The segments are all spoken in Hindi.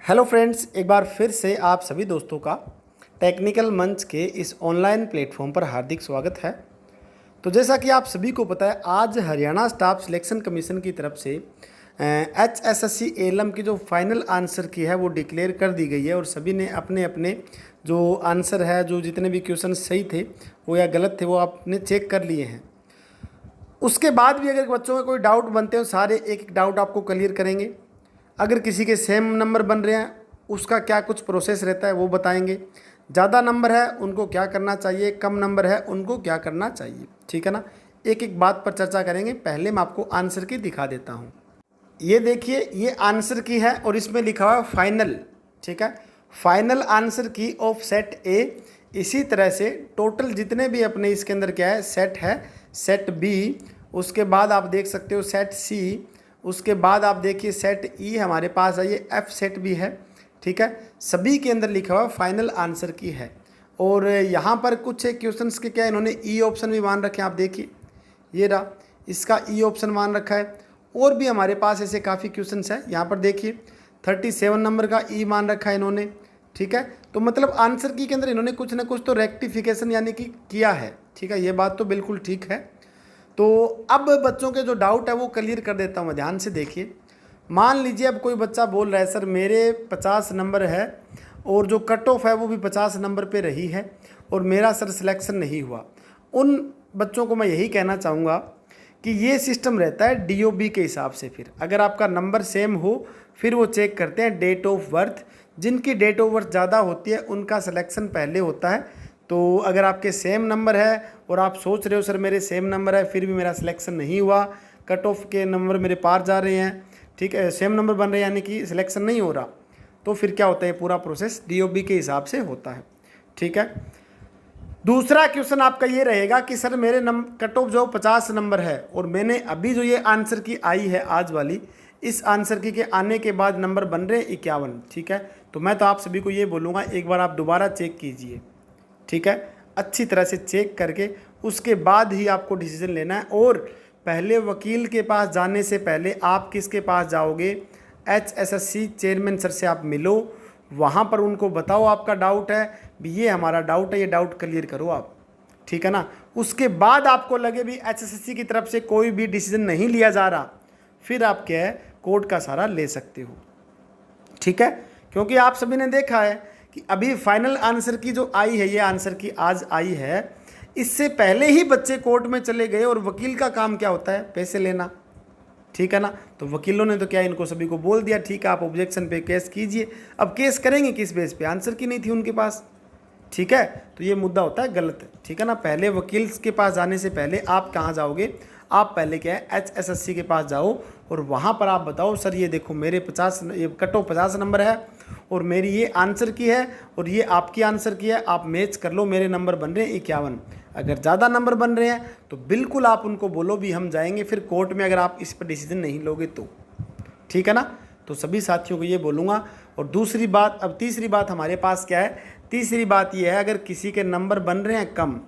हेलो फ्रेंड्स, एक बार फिर से आप सभी दोस्तों का टेक्निकल मंच के इस ऑनलाइन प्लेटफॉर्म पर हार्दिक स्वागत है। तो जैसा कि आप सभी को पता है, आज हरियाणा स्टाफ सिलेक्शन कमीशन की तरफ से HSSC एलएम की जो फाइनल आंसर की है वो डिक्लेयर कर दी गई है और सभी ने अपने अपने जो आंसर है, जो जितने भी क्वेश्चन सही थे वो या गलत थे, वो आपने चेक कर लिए हैं। उसके बाद भी अगर बच्चों में कोई डाउट बनते हो, सारे एक एक डाउट आपको क्लियर करेंगे। अगर किसी के सेम नंबर बन रहे हैं उसका क्या कुछ प्रोसेस रहता है वो बताएंगे। ज़्यादा नंबर है उनको क्या करना चाहिए, कम नंबर है उनको क्या करना चाहिए, ठीक है ना। एक एक बात पर चर्चा करेंगे। पहले मैं आपको आंसर की दिखा देता हूँ। ये देखिए, ये आंसर की है और इसमें लिखा हुआ है फाइनल, ठीक है। फाइनल आंसर की ऑफ सेट ए। इसी तरह से टोटल जितने भी अपने इसके अंदर क्या है, सेट है, सेट बी, उसके बाद आप देख सकते हो सेट सी, उसके बाद आप देखिए सेट ई हमारे पास है, ये एफ सेट भी है, ठीक है। सभी के अंदर लिखा हुआ फाइनल आंसर की है। और यहाँ पर कुछ क्वेश्चंस के क्या इन्होंने ई ऑप्शन भी मान रखे हैं। आप देखिए ये रहा, इसका ई ऑप्शन मान रखा है। और भी हमारे पास ऐसे काफ़ी क्वेश्चंस हैं। यहाँ पर देखिए 37 नंबर का ई मान रखा है इन्होंने, ठीक है। तो मतलब आंसर की के अंदर इन्होंने कुछ ना कुछ तो रेक्टिफिकेशन यानी कि किया है, ठीक है। ये बात तो बिल्कुल ठीक है। तो अब बच्चों के जो डाउट है वो क्लियर कर देता हूँ मैं। ध्यान से देखिए, मान लीजिए अब कोई बच्चा बोल रहा है सर मेरे 50 नंबर है और जो कट ऑफ है वो भी 50 नंबर पे रही है और मेरा सर सिलेक्शन नहीं हुआ। उन बच्चों को मैं यही कहना चाहूँगा कि ये सिस्टम रहता है DOB के हिसाब से। फिर अगर आपका नंबर सेम हो फिर वो चेक करते हैं डेट ऑफ बर्थ। जिनकी डेट ऑफ बर्थ ज़्यादा होती है उनका सिलेक्शन पहले होता है। तो अगर आपके सेम नंबर है और आप सोच रहे हो सर मेरे सेम नंबर है फिर भी मेरा सिलेक्शन नहीं हुआ, कट ऑफ के नंबर मेरे पार जा रहे हैं, ठीक है, सेम नंबर बन रहे हैं यानी कि सिलेक्शन नहीं हो रहा, तो फिर क्या होता है, पूरा प्रोसेस DOB के हिसाब से होता है, ठीक है। दूसरा क्वेश्चन आपका ये रहेगा कि सर मेरे कट ऑफ जो 50 नंबर है और मैंने अभी जो ये आंसर की आई है आज वाली, इस आंसर की के आने के बाद नंबर बन रहे हैं 51, ठीक है। तो मैं तो आप सभी को ये बोलूँगा एक बार आप दोबारा चेक कीजिए, ठीक है, अच्छी तरह से चेक करके उसके बाद ही आपको डिसीजन लेना है। और पहले वकील के पास जाने से पहले आप किसके पास जाओगे, HSSC चेयरमैन सर से आप मिलो, वहाँ पर उनको बताओ आपका डाउट है, भी ये हमारा डाउट है, ये डाउट क्लियर करो आप, ठीक है ना। उसके बाद आपको लगे भी HSSC की तरफ से कोई भी डिसीजन नहीं लिया जा रहा, फिर आप क्या है कोर्ट का सहारा ले सकते हो, ठीक है। क्योंकि आप सभी ने देखा है कि अभी फाइनल आंसर की जो आई है, ये आंसर की आज आई है, इससे पहले ही बच्चे कोर्ट में चले गए और वकील का काम क्या होता है, पैसे लेना, ठीक है ना। तो वकीलों ने तो क्या इनको सभी को बोल दिया ठीक है आप ऑब्जेक्शन पे केस कीजिए। अब केस करेंगे किस बेस पे, आंसर की नहीं थी उनके पास, ठीक है। तो ये मुद्दा होता है गलत, ठीक है ना। पहले वकील के पास जाने से पहले आप कहाँ जाओगे, आप पहले क्या है HSSC के पास जाओ और वहाँ पर आप बताओ सर ये देखो मेरे 50 ये कट ऑफ 50 नंबर है और मेरी ये आंसर की है और ये आपकी आंसर की है, आप मैच कर लो, मेरे नंबर बन रहे हैं 51। अगर ज़्यादा नंबर बन रहे हैं तो बिल्कुल आप उनको बोलो भी हम जाएंगे फिर कोर्ट में, अगर आप इस पर डिसीजन नहीं लोगे तो, ठीक है ना। तो सभी साथियों को ये बोलूँगा। और दूसरी बात, अब तीसरी बात हमारे पास क्या है, तीसरी बात ये है अगर किसी के नंबर बन रहे हैं कम,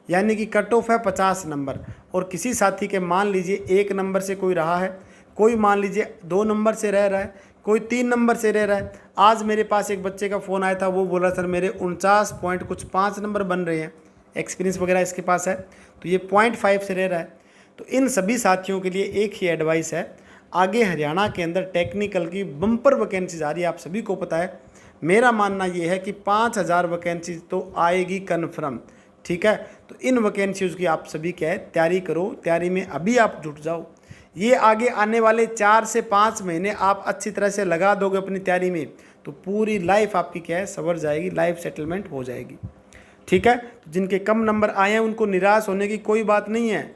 यानी कि कट ऑफ है 50 नंबर और किसी साथी के मान लीजिए 1 नंबर से कोई रहा है, कोई मान लीजिए 2 नंबर से रह रहा है, कोई 3 नंबर से रह रहा है। आज मेरे पास एक बच्चे का फ़ोन आया था, वो बोल रहा सर मेरे 49 पॉइंट कुछ 5 नंबर बन रहे हैं, एक्सपीरियंस वगैरह इसके पास है, तो ये 0.5 से रह रहा है। तो इन सभी साथियों के लिए एक ही एडवाइस है, आगे हरियाणा के अंदर टेक्निकल की बम्पर वैकेंसीज आ रही है, आप सभी को पता है। मेरा मानना ये है कि 5000 वैकेंसीज तो आएगी कन्फर्म, ठीक है। तो इन वैकेंसीज की आप सभी क्या है तैयारी करो, तैयारी में अभी आप जुट जाओ। ये आगे आने वाले 4 से 5 महीने आप अच्छी तरह से लगा दोगे अपनी तैयारी में, तो पूरी लाइफ आपकी क्या है संवर जाएगी, लाइफ सेटलमेंट हो जाएगी, ठीक है। तो जिनके कम नंबर आए हैं उनको निराश होने की कोई बात नहीं है,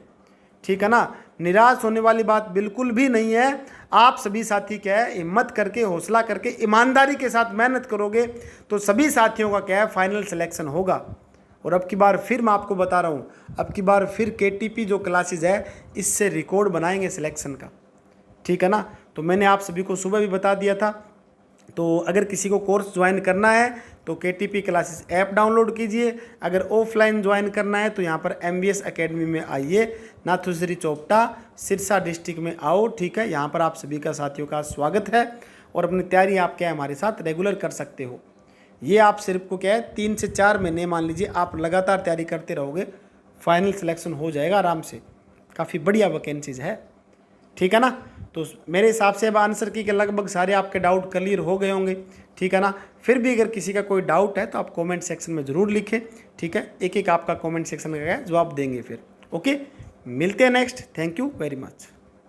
ठीक है ना। निराश होने वाली बात बिल्कुल भी नहीं है। आप सभी साथी क्या है हिम्मत करके, हौसला करके, ईमानदारी के साथ मेहनत करोगे तो सभी साथियों का क्या है फाइनल सिलेक्शन होगा। और अब की बार फिर मैं आपको बता रहा हूँ, अब की बार फिर KTP जो क्लासेज है इससे रिकॉर्ड बनाएंगे सिलेक्शन का, ठीक है ना। तो मैंने आप सभी को सुबह भी बता दिया था। तो अगर किसी को कोर्स ज्वाइन करना है तो KTP क्लासेस ऐप डाउनलोड कीजिए। अगर ऑफलाइन ज्वाइन करना है तो यहाँ पर MBS एकेडमी में आइए, नाथुश्री चोपटा सिरसा डिस्ट्रिक्ट में आओ, ठीक है। यहाँ पर आप सभी का साथियों का स्वागत है। और अपनी तैयारी आप क्या है हमारे साथ रेगुलर कर सकते हो। ये आप सिर्फ को क्या है 3 से 4 महीने मान लीजिए आप लगातार तैयारी करते रहोगे, फाइनल सिलेक्शन हो जाएगा आराम से। काफ़ी बढ़िया वैकेंसीज है, ठीक है ना। तो मेरे हिसाब से अब आंसर की के लगभग सारे आपके डाउट क्लियर हो गए होंगे, ठीक है ना। फिर भी अगर किसी का कोई डाउट है तो आप कमेंट सेक्शन में ज़रूर लिखें, ठीक है। एक एक आपका कमेंट सेक्शन का जवाब देंगे फिर। ओके, मिलते हैं next. Thank you very much.